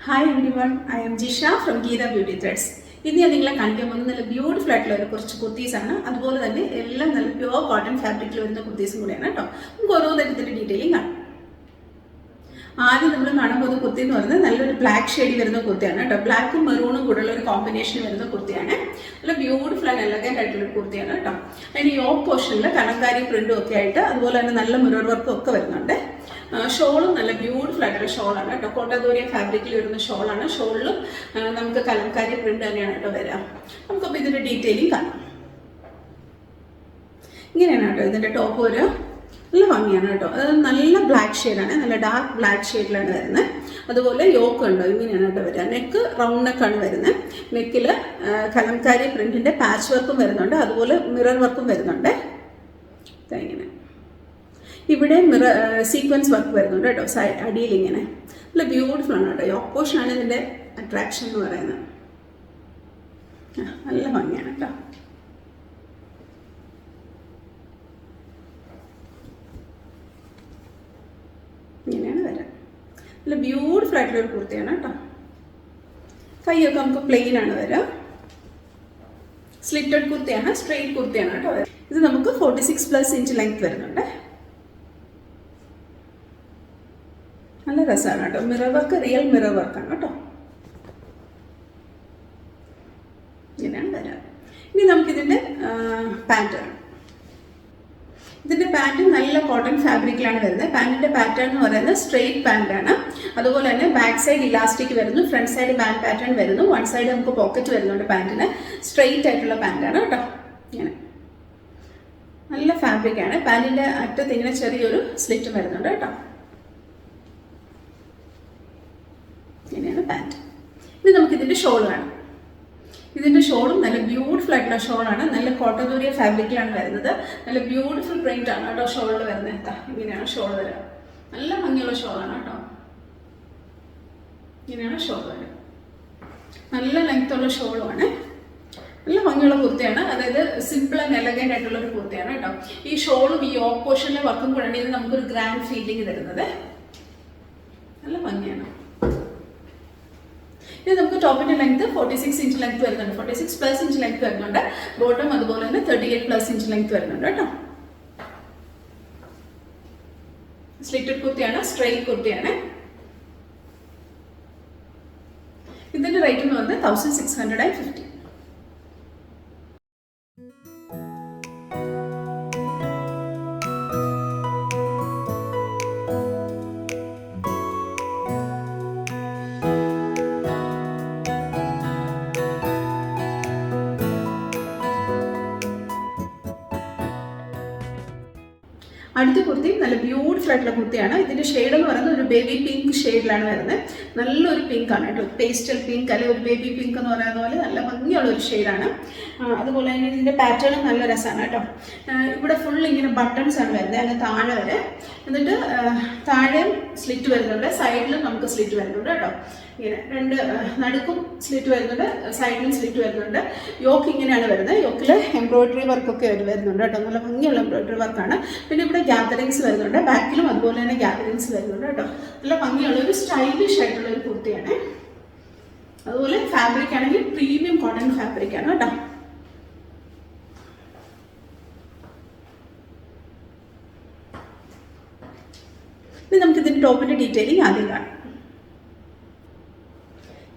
Hi everyone, I am Jisha from Geeta Beauty Threads. ഇന്ന് ഞാൻ നിങ്ങളെ കാണിക്കാൻ പോകുന്നത് നല്ല ബ്യൂട്ടിഫുൾ ആയിട്ടുള്ള കുറച്ച് കുർത്തീസാണ്. അതുപോലെ തന്നെ എല്ലാം നല്ല പ്യുവർ കോട്ടൺ ഫാബ്രിക്കിൽ വരുന്ന കുർത്തീസും കൂടെയാണ് കേട്ടോ. നമുക്ക് ഓരോന്നും ഇതിൻ്റെ ഡീറ്റെയിലിംഗ് കാണാം. ആദ്യം നമ്മൾ കാണാൻ പോകുന്ന കുർത്തി എന്ന് പറയുന്നത് നല്ലൊരു ബ്ലാക്ക് ഷെയ്ഡ് വരുന്ന കുർത്തിയാണ് കേട്ടോ. ബ്ലാക്കും മെറൂണും കൂടെയുള്ള ഒരു കോമ്പിനേഷൻ വരുന്ന കുർത്തിയാണ്. നല്ല ബ്യൂട്ടിഫുൾ ആൻഡ് എലഗന്റ് ആയിട്ടുള്ള ഒരു കുർത്തിയാണ് കേട്ടോ. അതിന് യോക്ക് പോർഷനിൽ കലങ്കാരി പ്രിന്റും ഒക്കെ ആയിട്ട് അതുപോലെ തന്നെ നല്ല മിറർ വർക്കും ഒക്കെ വരുന്നുണ്ട്. ഷോളും നല്ല ബ്യൂട്ടിഫുൾ ആയിട്ടുള്ള ഷോളാണ് കേട്ടോ. കോട്ടാദോരിയ ഫാബ്രിക്കിൽ വരുന്ന ഷോളാണ്. ഷോളിലും നമുക്ക് കലങ്കാരി പ്രിന്റ് തന്നെയാണ് കേട്ടോ വരാം. നമുക്കപ്പോൾ ഇതിൻ്റെ ഡീറ്റെയിലിംഗ് കാണാം. ഇങ്ങനെയാണ് കേട്ടോ ഇതിൻ്റെ ടോപ്പ് ഒരു നല്ല ഭംഗിയാണ് കേട്ടോ. അത് നല്ല ബ്ലാക്ക് ഷെയ്ഡാണ്, നല്ല ഡാർക്ക് ബ്ലാക്ക് ഷെയ്ഡിലാണ് വരുന്നത്. അതുപോലെ യോക്ക് ഉണ്ടോ ഇങ്ങനെയാണ് കേട്ടോ വരിക. നെക്ക് റൗണ്ട് നെക്കാണ് വരുന്നത്. നെക്കിൽ കലംകാരി പ്രിന്റിന്റെ പാച്ച് വർക്കും വരുന്നുണ്ട്, അതുപോലെ മിറർ വർക്കും വരുന്നുണ്ട്. ഇങ്ങനെ ഇവിടെ മിറർ സീക്വൻസ് വർക്ക് വരുന്നുണ്ട് കേട്ടോ. അടിയിൽ ഇങ്ങനെ നല്ല ബ്യൂട്ടിഫുൾ ആണ് കേട്ടോ. യോക്ക് പോർഷനാണ് ഇതിൻ്റെ അട്രാക്ഷൻ എന്ന് പറയുന്നത്. നല്ല ഭംഗിയാണ് കേട്ടോ. ഇങ്ങനെയാണ് വരാം. നല്ല ബ്യൂട്ടിഫുൾ ആയിട്ടുള്ള ഒരു കുർത്തിയാണ് കേട്ടോ. കൈയൊക്കെ നമുക്ക് പ്ലെയിൻ ആണ് വരാം. സ്ലിറ്റഡ് കുർത്തിയാണ്, സ്ട്രെയിറ്റ് കുർത്തിയാണ് കേട്ടോ. ഇത് നമുക്ക് 46+ ഇഞ്ച് ലെങ്ത് വരുന്നുണ്ട്. നല്ല രസമാണ് കേട്ടോ. മിറർ വർക്ക് റിയൽ മിറർ വർക്കാണ് കേട്ടോ. ഇങ്ങനെയാണ് വരാം. ഇനി നമുക്കിതിൻ്റെ പാറ്റേൺ. ഇതിൻ്റെ പാൻറ് നല്ല കോട്ടൺ ഫാബ്രിക്കിലാണ് വരുന്നത്. പാൻറ്റിൻ്റെ പാറ്റേൺ എന്ന് പറയുന്നത് സ്ട്രെയിറ്റ് പാൻറ്റാണ്. അതുപോലെ തന്നെ ബാക്ക് സൈഡ് ഇലാസ്റ്റിക് വരുന്നു, ഫ്രണ്ട് സൈഡ് ബാൻഡ് പാറ്റേൺ വരുന്നു, വൺ സൈഡ് നമുക്ക് പോക്കറ്റ് വരുന്നുണ്ട്. പാൻറ്റിന് സ്ട്രെയിറ്റ് ആയിട്ടുള്ള പാൻറ്റാണ് കേട്ടോ. ഇങ്ങനെ നല്ല ഫാബ്രിക്കാണ്. പാൻറ്റിൻ്റെ അറ്റത്ത് ഇങ്ങനെ ചെറിയൊരു സ്ലിറ്റും വരുന്നുണ്ട് കേട്ടോ. ഇങ്ങനെയാണ് പാൻറ്റ്. ഇനി നമുക്കിതിൻ്റെ ഷോൾ കാണാം. ഇതിൻ്റെ ഷോളും നല്ല ബ്യൂട്ടിഫുൾ ആയിട്ടുള്ള ഷോളാണ്. നല്ല കോട്ടദോരിയ ഫാബ്രിക്കിലാണ് വരുന്നത്. നല്ല ബ്യൂട്ടിഫുൾ പ്രിന്റ് ആണ് കേട്ടോ ഷോളിൽ വരുന്നത്. ഇങ്ങനെയാണ് ഷോൾ വരിക. നല്ല ഭംഗിയുള്ള ഷോളാണ് കേട്ടോ. ഇങ്ങനെയാണ് ഷോൾ വരിക. നല്ല ലെങ്ത് ഉള്ള ഷോളുമാണ്. നല്ല ഭംഗിയുള്ള കുർത്തിയാണ്. അതായത് സിമ്പിൾ ആൻഡ് എലഗന്റ് ആയിട്ടുള്ള ഒരു കുർത്തിയാണ് കേട്ടോ. ഈ ഷോളും ഈ യോക്ക് പോർഷനിലെ വർക്കും കൂടെയാണ് ഇത് നമുക്കൊരു ഗ്രാൻഡ് ഫീലിംഗ് തരുന്നത്. നല്ല ഭംഗിയാണ്. ഇത് നമുക്ക് ടോപ്പിന്റെ ലെങ്ത് 46 ഇഞ്ച് ലെങ്ത് വരുന്നുണ്ട്. 46+ ഇഞ്ച് ലെങ്ത് വരുന്നുണ്ട്. ബോട്ടം അതുപോലെ തന്നെ 38+ ഇഞ്ച് ലെങ്ത് വരുന്നുണ്ട് കേട്ടോ. സ്ലിറ്റഡ് കുർത്തിയാണ്, സ്ട്രെയിറ്റ് കുർത്തിയാണ്. ഇതിന്റെ റേറ്റ് എന്ന് പറയുന്നത് 1650. അടുത്ത കുർത്തി നല്ല ബ്യൂട്ടിഫുൾ ആയിട്ടുള്ള കുർത്തിയാണ്. ഇതിന്റെ ഷെയ്ഡ് എന്ന് പറയുന്നത് ഒരു ബേബി പിങ്ക് ഷെയ്ഡിലാണ് വരുന്നത്. നല്ലൊരു പിങ്ക് ആണ് കേട്ടോ. പേസ്റ്റൽ പിങ്ക് അല്ലെങ്കിൽ ഒരു ബേബി പിങ്ക് എന്ന് പറയുന്ന പോലെ നല്ല ഭംഗിയുള്ള ഒരു ഷെയ്ഡാണ്. അതുപോലെ തന്നെ ഇതിന്റെ പാറ്റേണും നല്ല രസമാണ് കേട്ടോ. ഇവിടെ ഫുൾ ഇങ്ങനെ ബട്ടൺസ് ആണ് വരുന്നത് അങ്ങ് താഴെ വരെ. എന്നിട്ട് താഴെയും സ്ലിറ്റ് വരുന്നുണ്ട്, സൈഡിലും നമുക്ക് സ്ലിറ്റ് വരുന്നുണ്ട് കേട്ടോ. ഇങ്ങനെ രണ്ട് നടുക്കും സ്ലിറ്റ് വരുന്നുണ്ട്, സൈഡിലും സ്ലിറ്റ് വരുന്നുണ്ട്. യോക്ക് ഇങ്ങനെയാണ് വരുന്നത്. യോക്കിൽ എംബ്രോയിഡറി വർക്കൊക്കെ വരുന്നുണ്ട് കേട്ടോ. നല്ല ഭംഗിയുള്ള എംബ്രോയിഡറി വർക്കാണ്. പിന്നെ ഇവിടെ ഗ്യാതറിങ്സ് വരുന്നുണ്ട്, ബാക്കിലും അതുപോലെ തന്നെ ഗ്യാതറിങ്സ് വരുന്നുണ്ട് കേട്ടോ. നല്ല ഭംഗിയുള്ള ഒരു സ്റ്റൈലിഷ് ആയിട്ടുള്ള ഒരു കുർത്തിയാണ്. അതുപോലെ ഫാബ്രിക് ആണെങ്കിൽ പ്രീമിയം കോട്ടൺ ഫാബ്രിക് ആണ് കേട്ടോ. ഇനി നമുക്ക് ഇതിൻ്റെ ടോപ്പിൻ്റെ ഡീറ്റെയിലിംഗ് ആദ്യം കാണാം.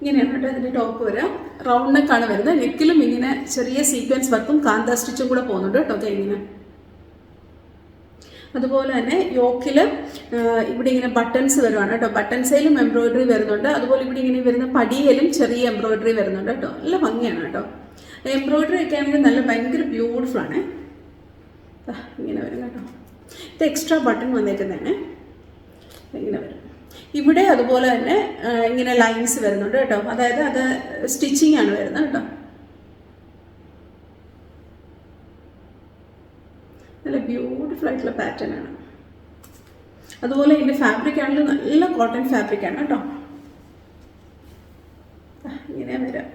ഇങ്ങനെയാണ് കേട്ടോ ഇതിൻ്റെ ടോപ്പ് വരിക. റൗണ്ട് നെക്കാണ് വരുന്നത്. നെക്കിലും ഇങ്ങനെ ചെറിയ സീക്വൻസ് വർക്കും കാന്ത സ്റ്റിച്ചും കൂടെ പോകുന്നുണ്ട് കേട്ടോ. ഇങ്ങനെ അതുപോലെ തന്നെ യോക്കിൽ ഇവിടെ ഇങ്ങനെ ബട്ടൺസ് വരുവാണ് കേട്ടോ. ബട്ടൺസിലും എംബ്രോയിഡറി വരുന്നുണ്ട്. അതുപോലെ ഇവിടെ ഇങ്ങനെ വരുന്ന പടിയിലും ചെറിയ എംബ്രോയിഡറി വരുന്നുണ്ട് കേട്ടോ. നല്ല ഭംഗിയാണ് കേട്ടോ. എംബ്രോയിഡറി ഒക്കെ ആണെങ്കിൽ നല്ല ഭയങ്കര ബ്യൂട്ടിഫുൾ ആണ്. ഇങ്ങനെ വരും കേട്ടോ. ഇത് എക്സ്ട്രാ ബട്ടൺ വന്നേക്കുന്നതാണ്. ഇങ്ങനെ വരും. ഇവിടെ അതുപോലെ തന്നെ ഇങ്ങനെ ലൈൻസ് വരുന്നുണ്ട് കേട്ടോ. അതായത് അത് സ്റ്റിച്ചിങ് ആണ് വരുന്നത് കേട്ടോ. നല്ല ബ്യൂട്ടിഫുൾ ആയിട്ടുള്ള പാറ്റേൺ ആണ്. അതുപോലെ ഇതിൻ്റെ ഫാബ്രിക് ആണെങ്കിലും നല്ല കോട്ടൺ ഫാബ്രിക് ആണ് കേട്ടോ. ഇങ്ങനെ വരാം.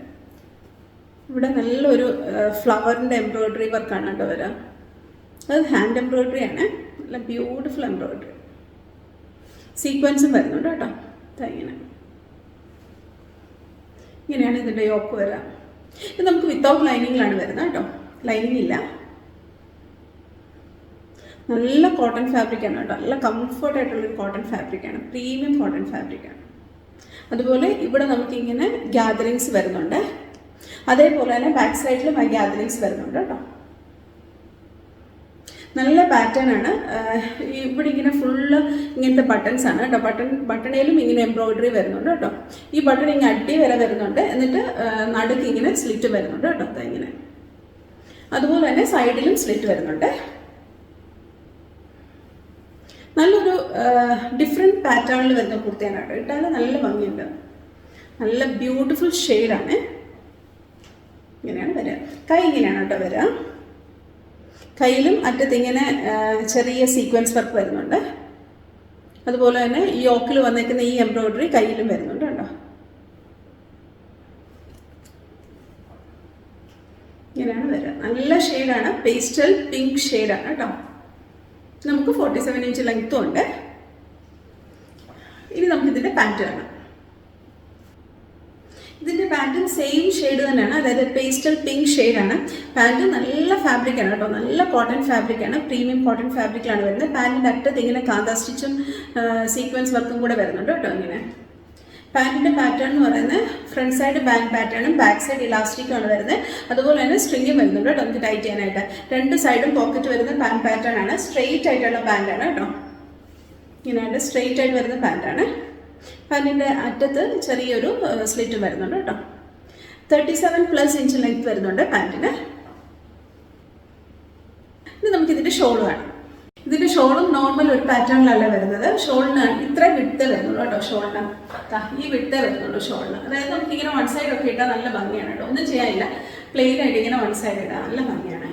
ഇവിടെ നല്ലൊരു ഫ്ലവറിൻ്റെ എംബ്രോയിഡറി വർക്കാണ് കേട്ടോ വരാം. അത് ഹാൻഡ് എംബ്രോയിഡറി ആണ്. നല്ല ബ്യൂട്ടിഫുൾ എംബ്രോയിഡറി. സീക്വൻസും വരുന്നുണ്ട് കേട്ടോ. ഇങ്ങനെ ഇങ്ങനെയാണ് ഇതിൻ്റെ യോക്ക് വരിക. ഇത് നമുക്ക് വിത്തൗട്ട് ലൈനിങ്ങിലാണ് വരുന്നത് കേട്ടോ, ലൈനിങ് ഇല്ല. നല്ല കോട്ടൺ ഫാബ്രിക്കാണ് കേട്ടോ, നല്ല കംഫർട്ടായിട്ടുള്ളൊരു കോട്ടൺ ഫാബ്രിക്കാണ്, പ്രീമിയം കോട്ടൺ ഫാബ്രിക്കാണ്. അതുപോലെ ഇവിടെ നമുക്കിങ്ങനെ ഗ്യാദറിങ്സ് വരുന്നുണ്ട്, അതേപോലെ തന്നെ ബാക്ക് സൈഡിലും ആ ഗ്യാദറിങ്സ് വരുന്നുണ്ട് കേട്ടോ. നല്ല പാറ്റേൺ ആണ്. ഇവിടെ ഇങ്ങനെ ഫുള്ള് ഇങ്ങനത്തെ ബട്ടൺസ് ആണ് കേട്ടോ, ബട്ടണിലും ഇങ്ങനെ എംബ്രോയിഡറി വരുന്നുണ്ട് കേട്ടോ. ഈ ബട്ടൺ ഇങ്ങനെ അടി വരെ വരുന്നുണ്ട്, എന്നിട്ട് നടുക്ക് ഇങ്ങനെ സ്ലിറ്റ് വരുന്നുണ്ട് കേട്ടോ, ഇങ്ങനെ. അതുപോലെ തന്നെ സൈഡിലും സ്ലിറ്റ് വരുന്നുണ്ട്. നല്ലൊരു ഡിഫറെൻറ്റ് പാറ്റേണിൽ വരുന്ന കുർത്തിയാണ് കേട്ടോ, ഇട്ടാൽ നല്ല ഭംഗിയുണ്ട്, നല്ല ബ്യൂട്ടിഫുൾ ഷെയ്ഡാണ്. ഇങ്ങനെയാണ് വരിക, കൈ ഇങ്ങനെയാണ് കേട്ടോ വരിക. കയ്യിലും അറ്റത്ത് ഇങ്ങനെ ചെറിയ സീക്വൻസ് വർക്ക് വരുന്നുണ്ട്. അതുപോലെ തന്നെ ഈ യോക്കിൽ വന്നേക്കുന്ന ഈ എംബ്രോയിഡറി കയ്യിലും വരുന്നുണ്ട് കേട്ടോ. ഇങ്ങനെയാണ് വരിക, നല്ല ഷെയ്ഡാണ്, പേസ്റ്റൽ പിങ്ക് ഷെയ്ഡാണ് കേട്ടോ. നമുക്ക് 47 ഇഞ്ച് ലെങ്ത്തും ഉണ്ട്. ഇനി നമുക്കിതിൻ്റെ പാൻറ്റ് കാണാം. ഇതിൻ്റെ പാൻറ്റും സെയിം ഷെയ്ഡ് തന്നെയാണ്, അതായത് പേസ്റ്റൽ പിങ്ക് ഷെയ്ഡാണ്. പാൻറ്റ് നല്ല ഫാബ്രിക്കാണ് കേട്ടോ, നല്ല കോട്ടൺ ഫാബ്രിക്കാണ്, പ്രീമിയം കോട്ടൺ ഫാബ്രിക്കിലാണ് വരുന്നത്. പാൻറ്റിൻ്റെ അറ്റത്ത് ഇങ്ങനെ കാന്ത സ്റ്റിച്ചും സീക്വൻസ് വർക്കും കൂടെ വരുന്നുണ്ട് കേട്ടോ. ഇങ്ങനെ പാൻറ്റിൻ്റെ പാറ്റേൺ എന്ന് പറയുന്നത് ഫ്രണ്ട് സൈഡ് ബാൻഡ് പാറ്റേണും ബാക്ക് സൈഡ് ഇലാസ്റ്റിക്കാണ് വരുന്നത്. അതുപോലെ തന്നെ സ്ട്രിങ്ങും വരുന്നുണ്ട് കേട്ടോ, നമുക്ക് ടൈറ്റ് ചെയ്യാനായിട്ട്. രണ്ട് സൈഡും പോക്കറ്റ് വരുന്ന പാൻറ്റ് പാറ്റേൺ ആണ്, സ്ട്രെയിറ്റ് ആയിട്ടുള്ള പാൻറ്റാണ് കേട്ടോ. ഇങ്ങനെയായിട്ട് സ്ട്രെയിറ്റ് ആയിട്ട് വരുന്ന പാൻറ്റാണ്. പാൻറ്റിൻ്റെ അറ്റത്ത് ചെറിയൊരു സ്ലിറ്റ് വരുന്നുണ്ട് കേട്ടോ. 37+ ഇഞ്ച് ലെങ്ത് വരുന്നുണ്ട് പാൻറ്റിന്. ഇനി നമുക്കിതിൻ്റെ ഷോൾ കാണാം. ഇതിൻ്റെ ഷോളും നോർമൽ ഒരു പാറ്റേണിലല്ല വരുന്നത്. ഷോളിന് ഇത്ര വിട്ട് വരുന്നുള്ളൂ കേട്ടോ, ഷോളിന് ഈ വിട്ട് വരുന്നുള്ളൂ ഷോളിന്. അതായത് നമുക്കിങ്ങനെ വൺ സൈഡ് ഒക്കെ ഇട്ടാൽ നല്ല ഭംഗിയാണ് കേട്ടോ, ഒന്നും ചെയ്യാനില്ല, പ്ലെയിൻ ആയിട്ട് ഇങ്ങനെ വൺ സൈഡ് ഇടാം, നല്ല ഭംഗിയാണ്,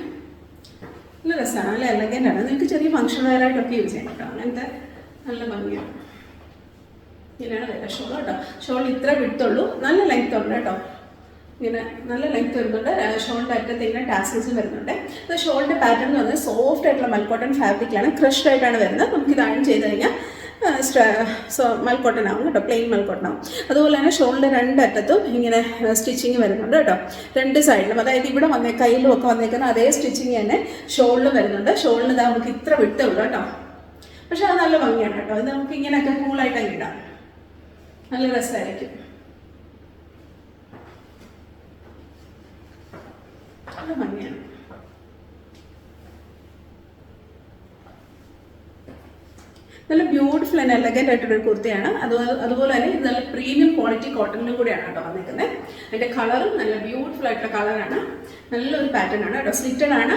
നല്ല രസമാണ്, നല്ല എലഗൻ്റ് ആണ്. നിങ്ങൾക്ക് ചെറിയ ഫംഗ്ഷൻ വെയറായിട്ടൊക്കെ യൂസ് ചെയ്യാം കേട്ടോ, അങ്ങനത്തെ നല്ല ഭംഗിയാണ്. ഇങ്ങനെയാണ് വരിക ഷോൾ കേട്ടോ. ഷോൾ ഇത്ര വിട്ടുള്ളൂ, നല്ല ലെങ്ത് ഉണ്ട് കേട്ടോ, ഇങ്ങനെ നല്ല ലെങ്ത് വരുന്നുണ്ട്. ഷോളിൻ്റെ അറ്റത്ത് ഇങ്ങനെ ടാസൽസും വരുന്നുണ്ട്. അത് ഷോളിൻ്റെ പാറ്റേൺ എന്ന് പറഞ്ഞാൽ സോഫ്റ്റ് ആയിട്ടുള്ള മൽക്കോട്ടൺ ഫാബ്രിക്കാണ്, ക്രഷ്ഡ് ആയിട്ടാണ് വരുന്നത്. നമുക്കിത് അയൺ ചെയ്ത് കഴിഞ്ഞാൽ മൽക്കോട്ടൺ ആവും കേട്ടോ, പ്ലെയിൻ മൽക്കോട്ടൺ ആവും. അതുപോലെ തന്നെ ഷോളിൻ്റെ രണ്ടറ്റത്തും ഇങ്ങനെ സ്റ്റിച്ചിങ് വരുന്നുണ്ട് കേട്ടോ, രണ്ട് സൈഡിലും. അതായത് ഇവിടെ കയ്യിലും ഒക്കെ വന്നേക്കുന്ന അതേ സ്റ്റിച്ചിങ് തന്നെ ഷോളിലും വരുന്നുണ്ട്. ഷോളിന് ഇതാ നമുക്ക് ഇത്ര വിട്ടേ ഉള്ളൂ കേട്ടോ, പക്ഷെ അത് നല്ല ഭംഗിയാണ് കേട്ടോ. ഇത് നമുക്ക് ഇങ്ങനെയൊക്കെ കൂളായിട്ടൊക്കെ ഇടാം, നല്ല രസമായിരിക്കും, നല്ല ഭംഗിയാണ്. നല്ല ബ്യൂട്ടിഫുൾ ആൻഡ് എലഗൻ്റ് ആയിട്ടൊരു കുർത്തിയാണ്. അതുപോലെ തന്നെ ഇത് നല്ല പ്രീമിയം ക്വാളിറ്റി കോട്ടണിലും കൂടിയാണ് കേട്ടോ വന്നിരിക്കുന്നത്. അതിൻ്റെ കളറും നല്ല ബ്യൂട്ടിഫുൾ ആയിട്ടുള്ള കളറാണ്, നല്ലൊരു പാറ്റേൺ ആണ് കേട്ടോ. സ്ലിറ്റഡ് ആണ്,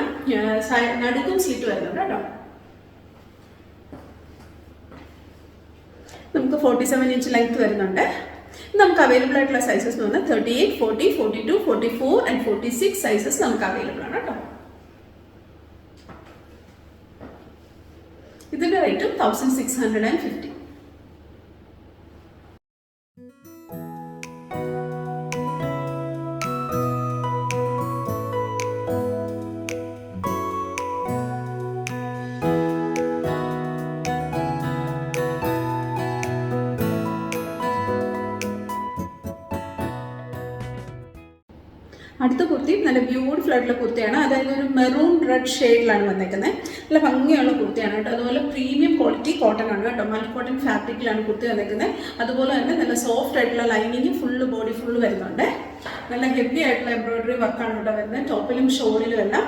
നടുക്കും സ്ലിറ്റ് വരുന്നുണ്ട് കേട്ടോ. നമുക്ക് 47 ഇഞ്ച് ലെങ്ത് വരുന്നുണ്ട്. നമുക്ക് അവൈലബിൾ ആയിട്ടുള്ള സൈസസ് എന്ന് പറഞ്ഞാൽ 38, 40, 42, 44 ആൻഡ് 46 സൈസസ് നമുക്ക് അവൈലബിൾ ആണ് കേട്ടോ. ഇതിൻ്റെ റേറ്റും 1650. അടുത്ത കുർത്തി നല്ല ബ്യൂട്ടിഫുൾ ആയിട്ടുള്ള കുർത്തിയാണ്, അതായത് ഒരു മെറൂൺ റെഡ് ഷെയ്ഡിലാണ് വന്നേക്കുന്നത്. നല്ല ഭംഗിയുള്ള കുർത്തിയാണ് കേട്ടോ. അതുപോലെ പ്രീമിയം ക്വാളിറ്റി കോട്ടൺ ആണ് കേട്ടോ, മൽ കോട്ടൺ ഫാബ്രിക്കിലാണ് കുർത്തി വന്നേക്കുന്നത്. അതുപോലെ തന്നെ നല്ല സോഫ്റ്റ് ആയിട്ടുള്ള ലൈനിങ് ഫുള്ള് ബോഡി ഫുള്ള് വരുന്നുണ്ട്. നല്ല ഹെവി ആയിട്ടുള്ള എംബ്രോയിഡറി വർക്കാണ് കേട്ടോ വരുന്നത്, ടോപ്പിലും ഷോളിലും എല്ലാം.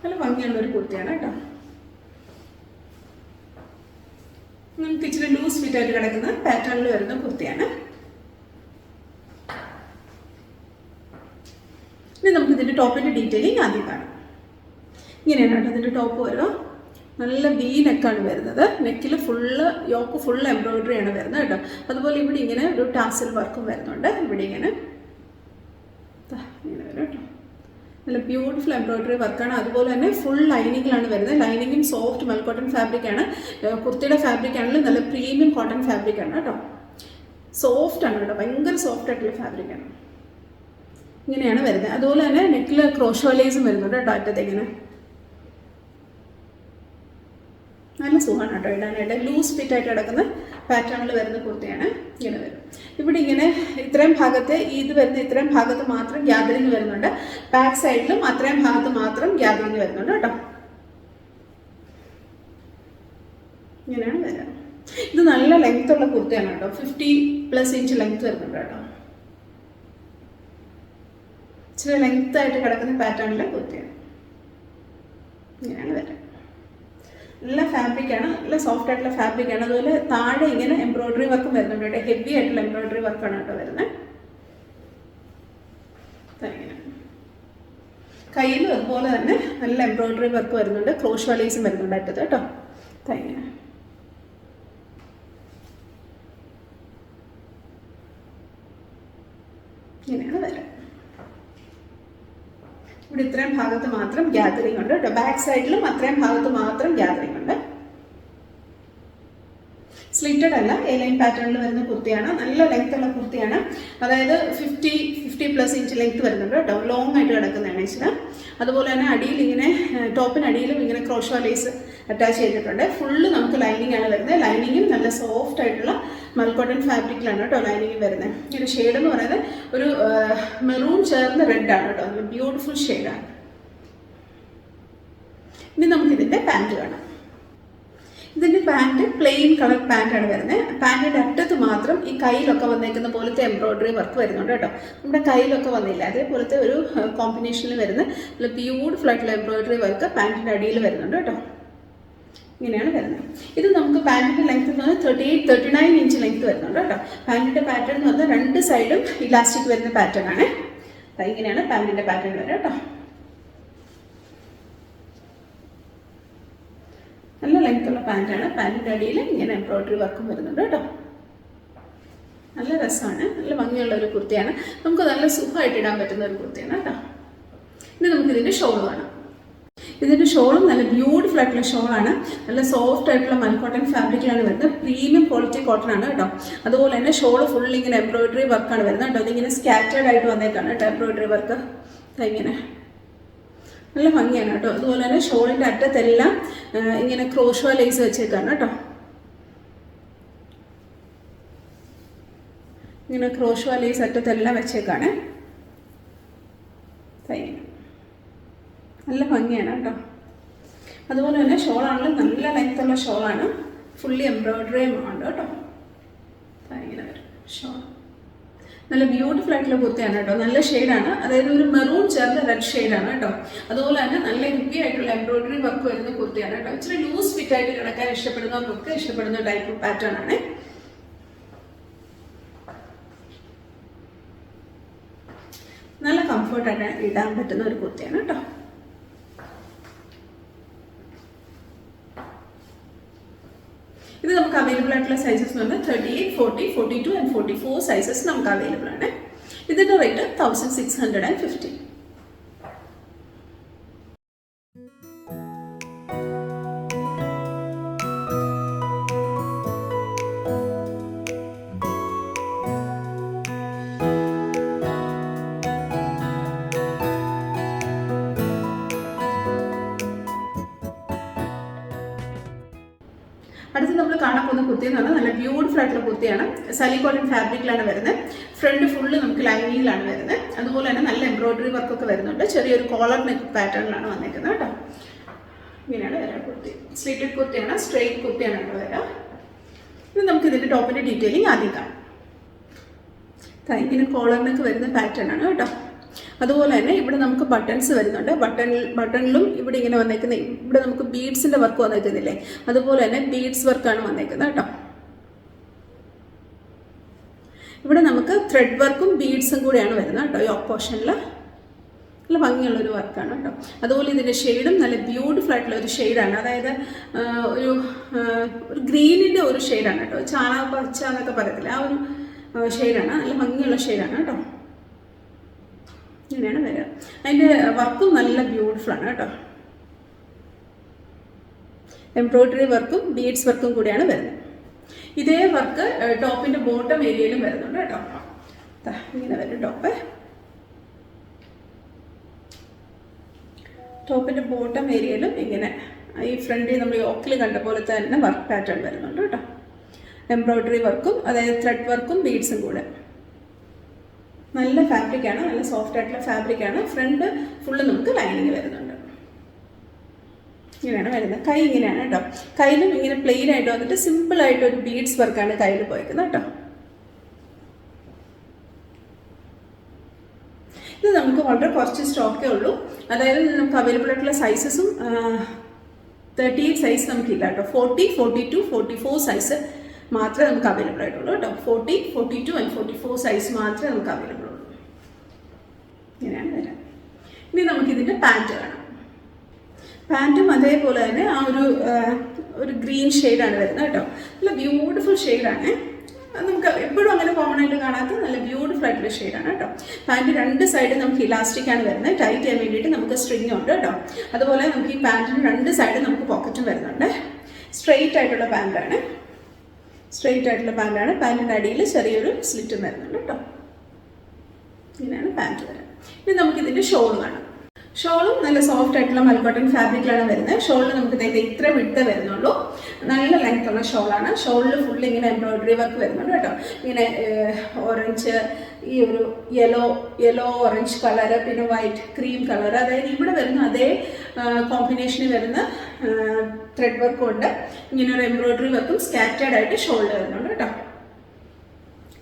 നല്ല ഭംഗിയുള്ള ഒരു കുർത്തിയാണ് കേട്ടോ. നമുക്ക് ഇച്ചിരി ലൂസ് ഫിറ്റ് ആയിട്ട് കിടക്കുന്ന പാറ്റേണിൽ വരുന്ന കുർത്തിയാണ്. ഇനി നമുക്ക് ഇതിൻ്റെ ടോപ്പിൻ്റെ ഡീറ്റെയിലിംഗ് ആദ്യം കാണാം. ഇങ്ങനെയാണ് കേട്ടോ ഇതിൻ്റെ ടോപ്പ് വരിക. നല്ല വി നെക്കാണ് വരുന്നത്, നെക്കിൽ ഫുള്ള് യോക്ക് ഫുൾ എംബ്രോയിഡറി ആണ് വരുന്നത് കേട്ടോ. അതുപോലെ ഇവിടെ ഇങ്ങനെ ഒരു ടാസൽ വർക്കും വരുന്നുണ്ട്, ഇവിടെ ഇങ്ങനെ വരും കേട്ടോ. നല്ല ബ്യൂട്ടിഫുൾ എംബ്രോയിഡറി വർക്കാണ്. അതുപോലെ തന്നെ ഫുൾ ലൈനിങ്ങിലാണ് വരുന്നത്. ലൈനിങ്ങും സോഫ്റ്റ് മൽ കോട്ടൺ ഫാബ്രിക്കാണ്. കുർത്തിയുടെ ഫാബ്രിക് ആണെങ്കിലും നല്ല പ്രീമിയം കോട്ടൺ ഫാബ്രിക്കാണ് കേട്ടോ. സോഫ്റ്റ് ആണ് കേട്ടോ, ഭയങ്കര സോഫ്റ്റ് ആയിട്ടുള്ള ഫാബ്രിക്കാണ്. ഇങ്ങനെയാണ് വരുന്നത്. അതുപോലെ തന്നെ നെക്കിൽ ക്രോഷോലേസും വരുന്നുണ്ട് കേട്ടോ, അറ്റത്ത് ഇങ്ങനെ. നല്ല സുഖമാണ് കേട്ടോ ഇടാനായിട്ട്. ലൂസ് ഫിറ്റ് ആയിട്ട് കിടക്കുന്ന പാറ്റേണിൽ വരുന്ന കുർത്തിയാണ്. ഇങ്ങനെ വരും. ഇവിടെ ഇങ്ങനെ ഇത്രയും ഭാഗത്ത് ഇത് വരുന്ന ഇത്രയും ഭാഗത്ത് മാത്രം ഗ്യാദറിങ് വരുന്നുണ്ട്. ബാക്ക് സൈഡിലും അത്രയും ഭാഗത്ത് മാത്രം ഗ്യാദറിങ് വരുന്നുണ്ട് കേട്ടോ. ഇങ്ങനെയാണ് വരിക. ഇത് നല്ല ലെങ്ത് ഉള്ള കുർത്തിയാണ് കേട്ടോ. 50+ ഇഞ്ച് ലെങ്ത് വരുന്നുണ്ട് കേട്ടോ. ഇച്ചിരി ലെങ്ത് ആയിട്ട് കിടക്കുന്ന പാറ്റേണിലെ കുർത്തിയാണ്. ഇങ്ങനെയാണ് വരിക. നല്ല ഫാബ്രിക്കാണ്, നല്ല സോഫ്റ്റ് ആയിട്ടുള്ള ഫാബ്രിക്കാണ്. അതുപോലെ താഴെ ഇങ്ങനെ എംബ്രോയിഡറി വർക്കും വരുന്നുണ്ട് കേട്ടോ. ഹെവി ആയിട്ടുള്ള എംബ്രോയിഡറി വർക്കാണ് കേട്ടോ വരുന്നത്. കയ്യിലും അതുപോലെ തന്നെ നല്ല എംബ്രോയിഡറി വർക്ക് വരുന്നുണ്ട്. ക്രോഷ് ലേസും വരുന്നുണ്ട് അറ്റത്ത് കേട്ടോ. ഇങ്ങനെ ഇങ്ങനെയാണ് വരിക. ഇവിടെ ഇത്രയും ഭാഗത്ത് മാത്രം ഗ്യാദറിങ് ഉണ്ട് കേട്ടോ. ബാക്ക് സൈഡിലും അത്രയും ഭാഗത്ത് മാത്രം ഗ്യാദറിങ് ഉണ്ട്. സ്ലിറ്റഡ് അല്ല, എ ലൈൻ പാറ്റേണിൽ വരുന്ന കുർത്തിയാണ്. നല്ല ലെങ്ത് ഉള്ള കുർത്തിയാണ്. അതായത് 50+ ഇഞ്ച് ലെങ്ത് വരുന്നുണ്ട് കേട്ടോ. ലോങ് ആയിട്ട് കിടക്കുന്നതാണ് ഇച്ചിരി. അതുപോലെ തന്നെ അടിയിൽ ഇങ്ങനെ ടോപ്പിനടിയിലും ഇങ്ങനെ ക്രോഷ ലേസ് അറ്റാച്ച് ചെയ്തിട്ടുണ്ട്. ഫുള്ള് നമുക്ക് ലൈനിങ് ആണ് വരുന്നത്. ലൈനിങ്ങും നല്ല സോഫ്റ്റ് ആയിട്ടുള്ള മൽക്കോട്ടൺ ഫാബ്രിക്കിലാണ് കേട്ടോ ലൈനിങ് വരുന്നത്. ഇതിൻ്റെ ഷെയ്ഡ് എന്ന് പറയുന്നത് ഒരു മെറൂൺ ചേർന്ന റെഡ് ആണ് കേട്ടോ. നല്ല ബ്യൂട്ടിഫുൾ ഷെയ്ഡാണ്. ഇനി നമുക്കിതിൻ്റെ പാൻറ്റ് കാണാം. ഇതിൻ്റെ പാൻറ്റ് പ്ലെയിൻ കളർ പാൻറ്റാണ് വരുന്നത്. പാൻറ്റിൻ്റെ അറ്റത്ത് മാത്രം ഈ കയ്യിലൊക്കെ വന്നേക്കുന്ന പോലത്തെ എംബ്രോയിഡറി വർക്ക് വരുന്നുണ്ട് കേട്ടോ. നമ്മുടെ കയ്യിലൊക്കെ വന്നില്ല അതേപോലത്തെ ഒരു കോമ്പിനേഷനിൽ വരുന്ന നല്ല ബ്യൂട്ടിഫുൾ ആയിട്ടുള്ള എംബ്രോയിഡറി വർക്ക് പാൻറ്റിൻ്റെ അടിയിൽ വരുന്നുണ്ട് കേട്ടോ. ഇങ്ങനെയാണ് വരുന്നത്. ഇത് നമുക്ക് പാൻറ്റിൻ്റെ ലെങ്ത് എന്ന് പറഞ്ഞാൽ 38-39 ഇഞ്ച് ലെങ്ത് വരുന്നുണ്ട് കേട്ടോ. പാൻറ്റിൻ്റെ പാറ്റേൺ എന്ന് പറഞ്ഞാൽ രണ്ട് സൈഡും ഇലാസ്റ്റിക് വരുന്ന പാറ്റേൺ ആണ്. ഇങ്ങനെയാണ് പാൻറ്റിൻ്റെ പാറ്റേൺ വരിക കേട്ടോ. നല്ല ലെങ്ത് ഉള്ള പാൻറ്റാണ്. പാൻറ്റിൻ്റെ അടിയിൽ ഇങ്ങനെ എംബ്രോയിഡറി വർക്കും വരുന്നുണ്ട് കേട്ടോ. നല്ല രസമാണ്, നല്ല ഭംഗിയുള്ള ഒരു കുർത്തിയാണ്. നമുക്ക് നല്ല സുഖമായിട്ട് ഇടാൻ പറ്റുന്ന ഒരു കുർത്തിയാണ് കേട്ടോ. ഇനി നമുക്കിതിൻ്റെ ഷോൾ കാണാം. ഇതിൻ്റെ ഷോളും നല്ല ബ്യൂട്ടിഫുൾ ആയിട്ടുള്ള ഷോളാണ്. നല്ല സോഫ്റ്റ് ആയിട്ടുള്ള മൽക്കോട്ടൺ ഫാബ്രിക്കിലാണ് വരുന്നത്. പ്രീമിയം ക്വാളിറ്റി കോട്ടൺ ആണ് കേട്ടോ. അതുപോലെ തന്നെ ഷോൾ ഫുൾ ഇങ്ങനെ എംബ്രോയിഡറി വർക്കാണ് വരുന്നത് കേട്ടോ. ഇതിങ്ങനെ സ്കാറ്റേഡ് ആയിട്ട് വന്നേക്കാണ് കേട്ടോ എംബ്രോയിഡറി വർക്ക്. ഇങ്ങനെ നല്ല ഭംഗിയാണ് കേട്ടോ. അതുപോലെ തന്നെ ഷോളിൻ്റെ അറ്റത്തെല്ലാം ഇങ്ങനെ ക്രോഷ ലേസ് വെച്ചേക്കാണ് കേട്ടോ. ഇങ്ങനെ ക്രോഷ ലേസ് അറ്റത്തെല്ലാം വെച്ചേക്കാണ്. നല്ല ഭംഗിയാണ് കേട്ടോ. അതുപോലെ തന്നെ ഷോളാണെങ്കിലും നല്ല ലെങ്ത്തുള്ള ഷോളാണ്. ഫുള്ളി എംബ്രോയിഡറിയും ഉണ്ട് കേട്ടോ. ഇങ്ങനെ വരും ഷോൾ. നല്ല ബ്യൂട്ടിഫുൾ ആയിട്ടുള്ള കുർത്തിയാണ് കേട്ടോ. നല്ല ഷെയ്ഡാണ്. അതായത് ഒരു മെറൂൺ ചേർന്ന റെഡ് ഷെയ്ഡാണ് കേട്ടോ. അതുപോലെ തന്നെ നല്ല ഹെവി ആയിട്ടുള്ള എംബ്രോയിഡറി വർക്ക് വരുന്ന കുർത്തിയാണ് കേട്ടോ. ഇച്ചിരി ലൂസ് ഫിറ്റ് ആയിട്ട് കിടക്കാൻ ഇഷ്ടപ്പെടുന്നവർക്കൊക്കെ ഇഷ്ടപ്പെടുന്ന ടൈപ്പ് പാറ്റേൺ ആണ്. നല്ല കംഫർട്ടായിട്ട് ഇടാൻ പറ്റുന്ന ഒരു കുർത്തിയാണ് കേട്ടോ. ഇത് നമുക്ക് അവൈലബിൾ ആയിട്ടുള്ള സൈസസ് എന്ന് പറഞ്ഞാൽ 38, 40, 42 ആൻഡ് 44 സൈസസ് നമുക്ക് അവൈലബിൾ ആണ്. ഇതിൻ്റെ റേറ്റ് 1650. അടുത്ത് നമ്മൾ കാണാൻ പോകുന്ന കുർത്തി എന്ന് പറഞ്ഞാൽ നല്ല ബ്യൂട്ടിഫുൾ ആയിട്ടുള്ള കുർത്തിയാണ്. സലി കോട്ടൺ ഫാബ്രിക്കിലാണ് വരുന്നത്. ഫ്രണ്ട് ഫുള്ള് നമുക്ക് ലൈനിങ്ങിലാണ് വരുന്നത്. അതുപോലെ തന്നെ നല്ല എംബ്രോയിഡറി വർക്കൊക്കെ വരുന്നുണ്ട്. ചെറിയൊരു കോളർ നെക്ക് പാറ്റേണിലാണ് വന്നിരിക്കുന്നത് കേട്ടോ. ഇങ്ങനെയാണ് വരാം കുർത്തി. സ്ലിറ്റഡ് കുർത്തിയാണ്, സ്ട്രെയിറ്റ് കുർത്തിയാണ് കേട്ടോ വരാം. ഇനി നമുക്ക് ഇതിൻ്റെ ടോപ്പിൻ്റെ ഡീറ്റെയിലിംഗ് ആദ്യം കാണാം. ഇങ്ങനെ കോളർ നെക്ക് വരുന്ന പാറ്റേൺ ആണ് കേട്ടോ. അതുപോലെ തന്നെ ഇവിടെ നമുക്ക് ബട്ടൺസ് വരുന്നുണ്ട്. ബട്ടണിലും ഇവിടെ ഇങ്ങനെ വന്നേക്കുന്ന ഇവിടെ നമുക്ക് ബീഡ്സിൻ്റെ വർക്ക് വന്നേക്കുന്നില്ലേ, അതുപോലെ തന്നെ ബീഡ്സ് വർക്കാണ് വന്നേക്കുന്നത് കേട്ടോ. ഇവിടെ നമുക്ക് ത്രെഡ് വർക്കും ബീഡ്സും കൂടെയാണ് വരുന്നത് കേട്ടോ. യോക്ക് പോർഷനിൽ നല്ല ഭംഗിയുള്ളൊരു വർക്കാണ് കേട്ടോ. അതുപോലെ ഇതിൻ്റെ ഷെയ്ഡും നല്ല ബ്യൂട്ടിഫുൾ ആയിട്ടുള്ള ഒരു ഷെയ്ഡാണ്. അതായത് ഒരു ഗ്രീനിൻ്റെ ഒരു ഷെയ്ഡാണ് കേട്ടോ. ചാണക പച്ച എന്നൊക്കെ പറയത്തില്ല, ആ ഒരു ഷെയ്ഡാണ്. നല്ല ഭംഗിയുള്ള ഷെയ്ഡാണ് കേട്ടോ. ഇങ്ങനെയാണ് വരിക. അതിൻ്റെ വർക്കും നല്ല ബ്യൂട്ടിഫുൾ ആണ് കേട്ടോ. എംബ്രോയിഡറി വർക്കും ബീഡ്സ് വർക്കും കൂടിയാണ് വരുന്നത്. ഇതേ വർക്ക് ടോപ്പിൻ്റെ ബോട്ടം ഏരിയയിലും വരുന്നുണ്ട് കേട്ടോ. ഇങ്ങനെ വരും ടോപ്പ്. ടോപ്പിൻ്റെ ബോട്ടം ഏരിയയിലും ഇങ്ങനെ ഈ ഫ്രണ്ടിൽ നമ്മൾ യോക്കിൽ കണ്ട പോലത്തെ തന്നെ വർക്ക് പാറ്റേൺ വരുന്നുണ്ട് കേട്ടോ. എംബ്രോയ്ഡറി വർക്കും അതായത് ത്രെഡ് വർക്കും ബീഡ്സും കൂടെ. നല്ല ഫാബ്രിക്കാണ്, നല്ല സോഫ്റ്റ് ആയിട്ടുള്ള ഫാബ്രിക്കാണ്. ഫ്രണ്ട് ഫുള്ള് നമുക്ക് ലൈനിങ് വരുന്നുണ്ട്. ഇങ്ങനെയാണ് വരുന്നത്. കൈ ഇങ്ങനെയാണ് കേട്ടോ. കയ്യിലും ഇങ്ങനെ പ്ലെയിൻ ആയിട്ട് വന്നിട്ട് സിമ്പിളായിട്ട് ഒരു ബീഡ്സ് വർക്കാണ് കയ്യിൽ പോയിരിക്കുന്നത് കേട്ടോ. ഇത് നമുക്ക് വളരെ കുറച്ച് സ്റ്റോക്കേ ഉള്ളൂ. അതായത് നമുക്ക് അവൈലബിൾ ആയിട്ടുള്ള സൈസസും 38 സൈസ് നമുക്കില്ല കേട്ടോ. 40, 42, 44 സൈസ് മാത്രമേ നമുക്ക് അവൈലബിൾ ആയിട്ടുള്ളൂ കേട്ടോ. 40, 42 ആൻഡ് 44 സൈസ് മാത്രമേ നമുക്ക് അവൈലബിൾ ഉള്ളൂ. ഇങ്ങനെയാണ് വരാം. ഇനി നമുക്കിതിൻ്റെ പാൻറ്റ് കാണാം. പാൻറ്റും അതേപോലെ തന്നെ ആ ഒരു ഗ്രീൻ ഷെയ്ഡാണ് വരുന്നത് കേട്ടോ. നല്ല ബ്യൂട്ടിഫുൾ ഷെയ്ഡാണ്. നമുക്ക് എപ്പോഴും അങ്ങനെ കോമൺ ആയിട്ട് കാണാത്ത നല്ല ബ്യൂട്ടിഫുൾ ആയിട്ടുള്ള ഷെയ്ഡാണ് കേട്ടോ. പാൻറ്റ് രണ്ട് സൈഡ് നമുക്ക് ഇലാസ്റ്റിക്കാണ് വരുന്നത്. ടൈറ്റ് ചെയ്യാൻ വേണ്ടിയിട്ട് നമുക്ക് സ്ട്രിങ് ഉണ്ട് കേട്ടോ. അതുപോലെ നമുക്ക് ഈ പാൻറ്റിന് രണ്ട് സൈഡ് നമുക്ക് പോക്കറ്റും വരുന്നുണ്ട്. സ്ട്രെയിറ്റ് ആയിട്ടുള്ള പാൻറ്റാണ്. പാൻറ്റിൻ്റെ അടിയിൽ ചെറിയൊരു സ്ലിറ്റും വരുന്നുണ്ട് കേട്ടോ. ഇങ്ങനെയാണ് പാൻറ്റ് വരുന്നത്. ഇനി നമുക്കിതിൻ്റെ ഷോൾ കാണാം. ഷോളും നല്ല സോഫ്റ്റ് ആയിട്ടുള്ള മൽക്കോട്ടൺ ഫാബ്രിക്കിലാണ് വരുന്നത്. ഷോളിൽ നമുക്ക് ഇത്ര വിട്ട് വരുന്നുള്ളൂ. നല്ല ലെങ്ത് ഉള്ള ഷോളാണ്. ഷോളിൽ ഫുൾ ഇങ്ങനെ എംബ്രോയ്ഡറി വർക്ക് വരുന്നുണ്ട് കേട്ടോ. ഇങ്ങനെ ഓറഞ്ച്, ഈ ഒരു യെല്ലോ ഓറഞ്ച് കളറ്, പിന്നെ വൈറ്റ് ക്രീം കളർ, അതായത് ഇവിടെ വരുന്ന അതേ കോമ്പിനേഷനിൽ വരുന്ന ത്രെഡ് വർക്കും ഉണ്ട്. ഇങ്ങനെ ഒരു എംബ്രോയ്ഡറി വർക്കും സ്കാറ്റേർഡ് ആയിട്ട് ഷോളിൽ വരുന്നുണ്ട് കേട്ടോ.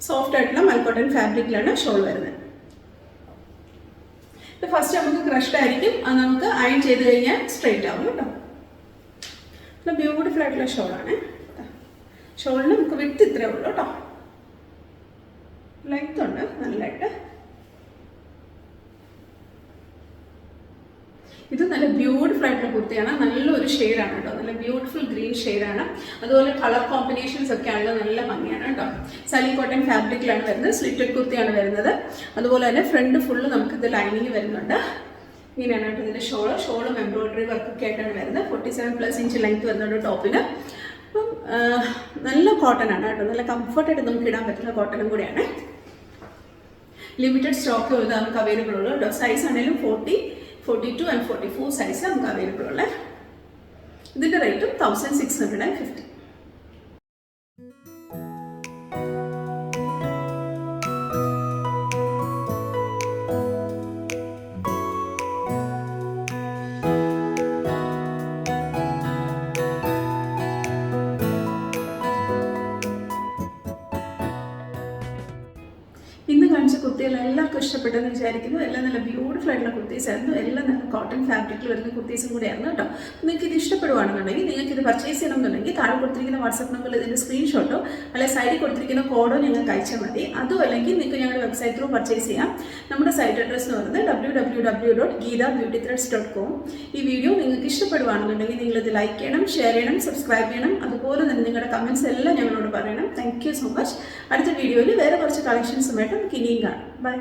സോഫ്റ്റ് ആയിട്ടുള്ള മൽക്കോട്ടൺ ഫാബ്രിക്കിലാണ് ഷോൾ വരുന്നത്. ഫസ്റ്റ് നമുക്ക് ക്രഷ്ഡ് ആയിരിക്കും, അത് നമുക്ക് അയൺ ചെയ്ത് കഴിഞ്ഞാൽ സ്ട്രെയിറ്റ് ആവും കേട്ടോ. നല്ല ബ്യൂട്ടിഫുൾ ആയിട്ടുള്ള ഷോളാണ്. ഷോളിന് നമുക്ക് വിട്ട് ഇത്രയേ ഉള്ളൂ കേട്ടോ. ലെങ്ത് ഉണ്ട് നല്ലതായിട്ട്. ഇത് നല്ല ബ്യൂട്ടിഫുൾ ആയിട്ടുള്ള കുർത്തിയാണ്. നല്ലൊരു ഷെയ്ഡാണ് കേട്ടോ. നല്ല ബ്യൂട്ടിഫുൾ ഗ്രീൻ ഷെയ്ഡാണ്. അതുപോലെ കളർ കോമ്പിനേഷൻസ് ഒക്കെ ആണല്ലോ നല്ല ഭംഗിയാണ് കേട്ടോ. സലി കോട്ടൺ ഫാബ്രിക്കിലാണ് വരുന്നത്. സ്ലിറ്റഡ് കുർത്തിയാണ് വരുന്നത്. അതുപോലെ തന്നെ ഫ്രണ്ട് ഫുള്ള് നമുക്ക് ഇത് ലൈനിങ് വരുന്നുണ്ട്. ഇങ്ങനെയാണ് കേട്ടോ ഇതിൻ്റെ ഷോളും എംബ്രോയ്ഡറി വർക്കൊക്കെ ആയിട്ടാണ് വരുന്നത്. 47+ ഇഞ്ച് ലെങ്ത് വരുന്നുണ്ട് ടോപ്പിന്. അപ്പം നല്ല കോട്ടൺ ആണ് കേട്ടോ. നല്ല കംഫർട്ടായിട്ട് നമുക്ക് ഇടാൻ പറ്റുന്ന കോട്ടണും കൂടിയാണ്. ലിമിറ്റഡ് സ്റ്റോക്ക് നമുക്ക് അവൈലബിൾ ഉള്ളൂ കേട്ടോ. സൈസ് ആണെങ്കിലും 40, 42 ആൻഡ് 44 സൈസ് നമുക്ക് അവൈലബിൾ ഉള്ളത്. ഇതിൻ്റെ റേറ്റും 1650. ഇന്ന് കാണിച്ച കുർത്തികൾ എല്ലാവർക്കും ഇഷ്ടപ്പെട്ടെന്ന് വിചാരിക്കുന്നു. എല്ലാം നല്ല ബ്യൂട്ടിഫുൾ ആയിട്ടുള്ള കുർത്തീസ് ആയിരുന്നു. എല്ലാം നല്ല കോട്ടൺ ഫാബ്രിക്കിൽ വരുന്ന കുർത്തീസും കൂടെയായിരുന്നു കേട്ടോ. നിങ്ങൾക്ക് ഇത് ഇഷ്ടപ്പെടുവാണെന്നുണ്ടെങ്കിൽ, നിങ്ങൾക്ക് ഇത് പർച്ചേസ് ചെയ്യണമെന്നുണ്ടെങ്കിൽ താഴെ കൊടുത്തിരിക്കുന്ന വാട്സ്ആപ്പ് നമ്പറിൽ ഇതിൻ്റെ സ്ക്രീൻഷോട്ടോ അല്ലെങ്കിൽ സൈഡിൽ കൊടുത്തിരിക്കുന്ന കോഡോ നിങ്ങൾക്ക് അയച്ചാൽ മതി. അതും അല്ലെങ്കിൽ നിങ്ങൾക്ക് ഞങ്ങളുടെ വെബ്സൈറ്റ് ത്രൂ പർച്ചേസ് ചെയ്യാം. നമ്മുടെ സൈറ്റ് അഡ്രസ്സ് എന്ന് പറയുന്നത് www.geethabeautythreads.com. ഈ വീഡിയോ നിങ്ങൾക്ക് ഇഷ്ടപ്പെടുവാണെന്നുണ്ടെങ്കിൽ നിങ്ങളിത് ലൈക്ക് ചെയ്യണം, ഷെയർ ചെയ്യണം, സബ്സ്ക്രൈബ് ചെയ്യണം. അതുപോലെ തന്നെ നിങ്ങളുടെ കമൻറ്റ്സ് എല്ലാം ഞങ്ങളോട് പറയണം. Thank you so much. അടുത്ത വീഡിയോയിൽ വേറെ കുറച്ച് കളക്ഷൻസുമായിട്ട് നമുക്ക് ഇനിയും കാണാം. ബൈ.